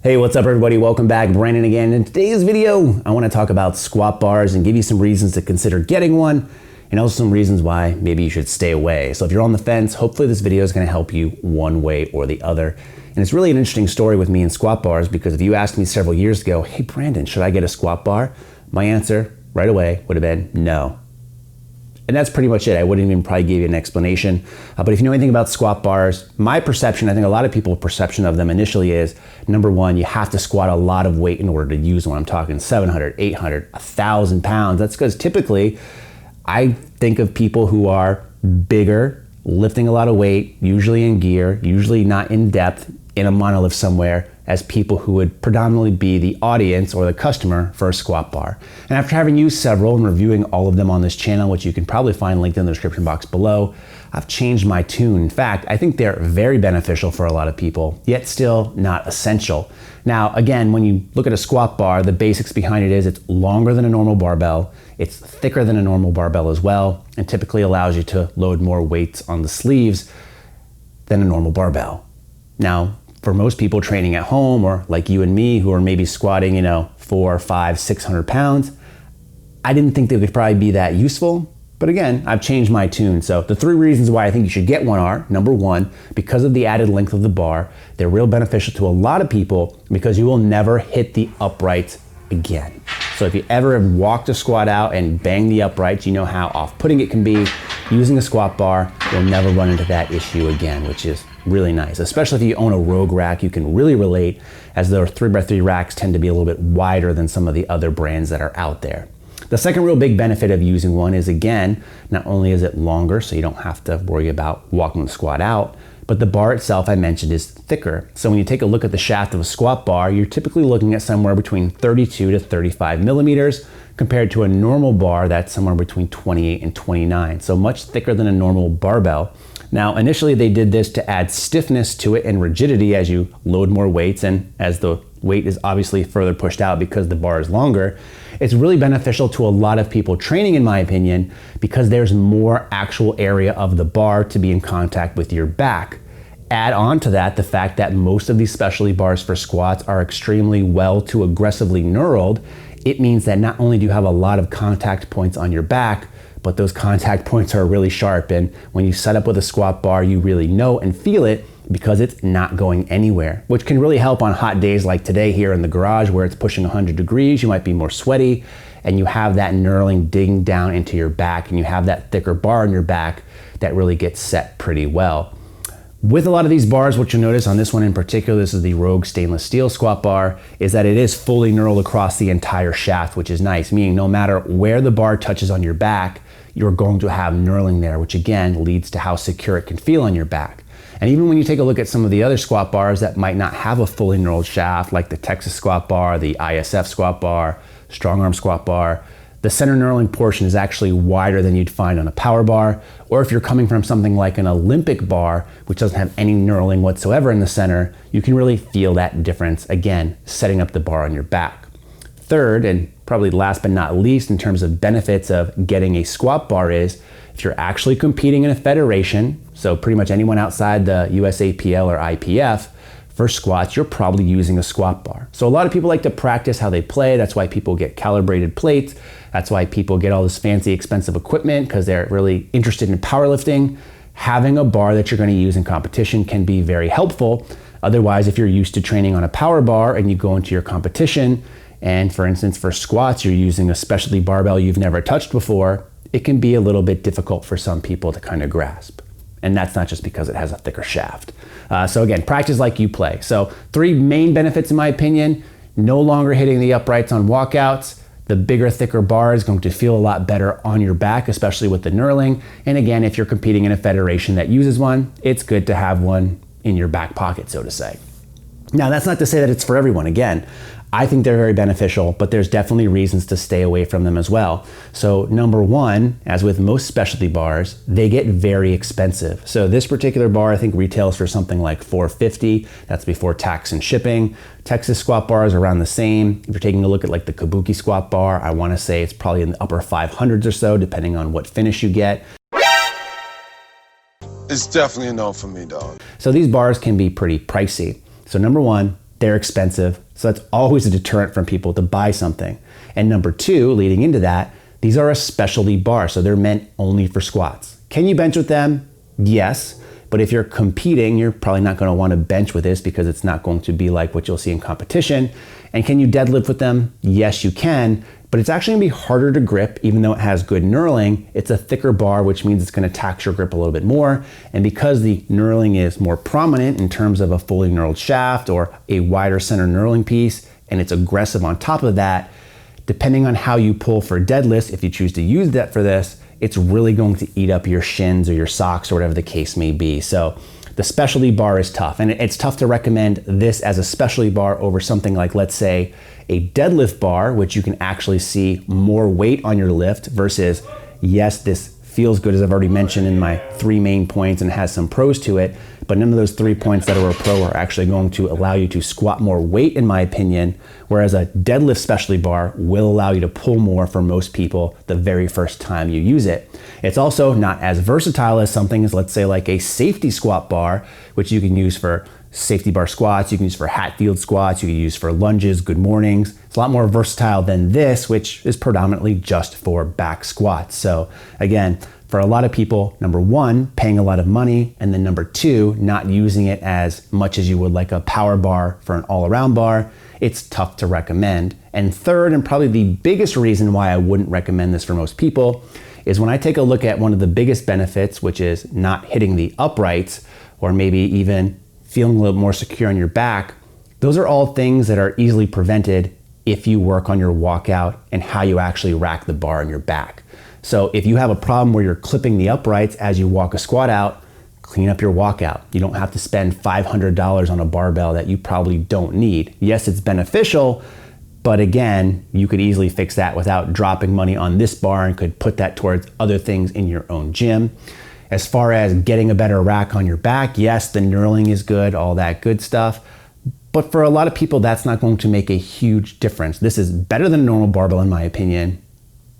Hey, what's up everybody? Welcome back. Brandon again. In today's video, I want to talk about squat bars and give you some reasons to consider getting one and also some reasons why maybe you should stay away. So if you're on the fence, hopefully this video is going to help you one way or the other. And it's really an interesting story with me and squat bars because if you asked me several years ago, hey Brandon, should I get a squat bar? My answer right away would have been no. And that's pretty much it. I wouldn't even probably give you an explanation. But if you know anything about squat bars, my perception, I think a lot of people's perception of them initially is, number one, you have to squat a lot of weight in order to use one. I'm talking 700, 800, 1,000 pounds. That's because typically I think of people who are bigger, lifting a lot of weight, usually in gear, usually not in depth, in a monolift somewhere, as people who would predominantly be the audience or the customer for a squat bar. And after having used several and reviewing all of them on this channel, which you can probably find linked in the description box below, I've changed my tune. In fact, I think they're very beneficial for a lot of people, yet still not essential. Now, again, when you look at a squat bar, the basics behind it is it's longer than a normal barbell, it's thicker than a normal barbell as well, and typically allows you to load more weights on the sleeves than a normal barbell. Now, for most people training at home or like you and me who are maybe squatting, 400, 500, 600 pounds, I didn't think they would probably be that useful. But again, I've changed my tune. So the three reasons why I think you should get one are, number one, because of the added length of the bar, they're real beneficial to a lot of people because you will never hit the uprights again. So if you ever have walked a squat out and banged the uprights, you know how off-putting it can be. Using a squat bar, you'll never run into that issue again, which is really nice. Especially if you own a Rogue rack, you can really relate, as their 3x3 racks tend to be a little bit wider than some of the other brands that are out there. The second real big benefit of using one is, again, not only is it longer, so you don't have to worry about walking the squat out, but the bar itself, I mentioned, is thicker. So when you take a look at the shaft of a squat bar, you're typically looking at somewhere between 32 to 35 millimeters compared to a normal bar that's somewhere between 28 and 29. So much thicker than a normal barbell. Now, initially they did this to add stiffness to it and rigidity as you load more weights and as the weight is obviously further pushed out because the bar is longer. It's really beneficial to a lot of people training, in my opinion, because there's more actual area of the bar to be in contact with your back. Add on to that the fact that most of these specialty bars for squats are extremely well to aggressively knurled. It means that not only do you have a lot of contact points on your back, but those contact points are really sharp. And when you set up with a squat bar, you really know and feel it because it's not going anywhere, which can really help on hot days like today here in the garage where it's pushing 100 degrees. You might be more sweaty and you have that knurling digging down into your back and you have that thicker bar in your back that really gets set pretty well. With a lot of these bars, what you'll notice on this one in particular, this is the Rogue stainless steel squat bar, is that it is fully knurled across the entire shaft, which is nice, meaning no matter where the bar touches on your back, you're going to have knurling there, which again leads to how secure it can feel on your back. And even when you take a look at some of the other squat bars that might not have a fully knurled shaft, like the Texas squat bar, the ISF squat bar, strong arm squat bar, the center knurling portion is actually wider than you'd find on a power bar. Or if you're coming from something like an Olympic bar, which doesn't have any knurling whatsoever in the center, you can really feel that difference, again, setting up the bar on your back. Third, and probably last but not least in terms of benefits of getting a squat bar is, if you're actually competing in a federation, so pretty much anyone outside the USAPL or IPF, for squats, you're probably using a squat bar. So a lot of people like to practice how they play. That's why people get calibrated plates. That's why people get all this fancy, expensive equipment because they're really interested in powerlifting. Having a bar that you're going to use in competition can be very helpful. Otherwise, if you're used to training on a power bar and you go into your competition, and for instance, for squats, you're using a specialty barbell you've never touched before, it can be a little bit difficult for some people to kind of grasp. And that's not just because it has a thicker shaft. So again, practice like you play. So three main benefits in my opinion: no longer hitting the uprights on walkouts. The bigger, thicker bar is going to feel a lot better on your back, especially with the knurling. And again, if you're competing in a federation that uses one, it's good to have one in your back pocket, so to say. Now, that's not to say that it's for everyone. Again, I think they're very beneficial, but there's definitely reasons to stay away from them as well. So number one, as with most specialty bars, they get very expensive. So this particular bar I think retails for something like $450. That's before tax and shipping. Texas squat bars are around the same. If you're taking a look at like the Kabuki squat bar, I want to say it's probably in the upper 500s or so, depending on what finish you get. It's definitely a no for me, dog. So these bars can be pretty pricey. So number one, they're expensive. So that's always a deterrent from people to buy something. And number two, leading into that, these are a specialty bar, so they're meant only for squats. Can you bench with them? Yes. But if you're competing, you're probably not going to want to bench with this because it's not going to be like what you'll see in competition. And can you deadlift with them? Yes, you can, but it's actually going to be harder to grip even though it has good knurling. It's a thicker bar, which means it's going to tax your grip a little bit more. And because the knurling is more prominent in terms of a fully knurled shaft or a wider center knurling piece, and it's aggressive on top of that, depending on how you pull for deadlifts, if you choose to use that for this, it's really going to eat up your shins or your socks or whatever the case may be. So the specialty bar is tough, and it's tough to recommend this as a specialty bar over something like, let's say, a deadlift bar, which you can actually see more weight on your lift versus, yes, this feels good, as I've already mentioned in my 3 main points, and has some pros to it, but none of those 3 points that are a pro are actually going to allow you to squat more weight, in my opinion, whereas a deadlift specialty bar will allow you to pull more for most people the very first time you use it. It's also not as versatile as something as, let's say, like a safety squat bar, which you can use for safety bar squats, you can use for Hatfield squats, you can use for lunges, good mornings. It's a lot more versatile than this, which is predominantly just for back squats. So again, for a lot of people, number one, paying a lot of money, and then number two, not using it as much as you would like a power bar for an all-around bar, it's tough to recommend. And third, and probably the biggest reason why I wouldn't recommend this for most people, is when I take a look at one of the biggest benefits, which is not hitting the uprights, or maybe even feeling a little more secure on your back, those are all things that are easily prevented if you work on your walkout and how you actually rack the bar on your back. So if you have a problem where you're clipping the uprights as you walk a squat out, clean up your walkout. You don't have to spend $500 on a barbell that you probably don't need. Yes, it's beneficial, but again, you could easily fix that without dropping money on this bar and could put that towards other things in your own gym. As far as getting a better rack on your back, yes, the knurling is good, all that good stuff. But for a lot of people, that's not going to make a huge difference. This is better than a normal barbell in my opinion,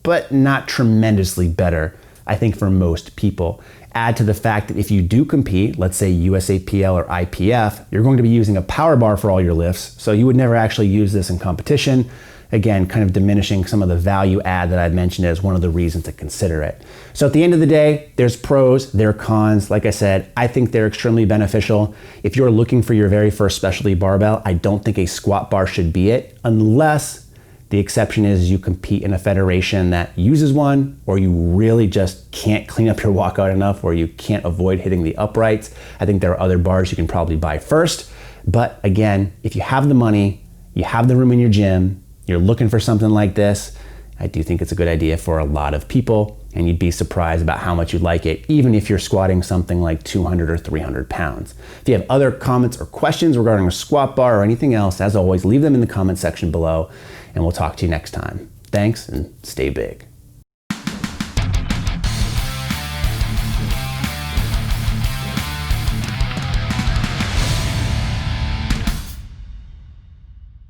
but not tremendously better, I think, for most people. Add to the fact that if you do compete, let's say USAPL or IPF, you're going to be using a power bar for all your lifts, so you would never actually use this in competition. Again, kind of diminishing some of the value add that I've mentioned as one of the reasons to consider it. So at the end of the day, there's pros, there are cons. Like I said, I think they're extremely beneficial. If you're looking for your very first specialty barbell, I don't think a squat bar should be it, unless the exception is you compete in a federation that uses one, or you really just can't clean up your walkout enough, or you can't avoid hitting the uprights. I think there are other bars you can probably buy first. But again, if you have the money, you have the room in your gym, you're looking for something like this, I do think it's a good idea for a lot of people, and you'd be surprised about how much you'd like it, even if you're squatting something like 200 or 300 pounds. If you have other comments or questions regarding a squat bar or anything else, as always, leave them in the comment section below, and we'll talk to you next time. Thanks, and stay big.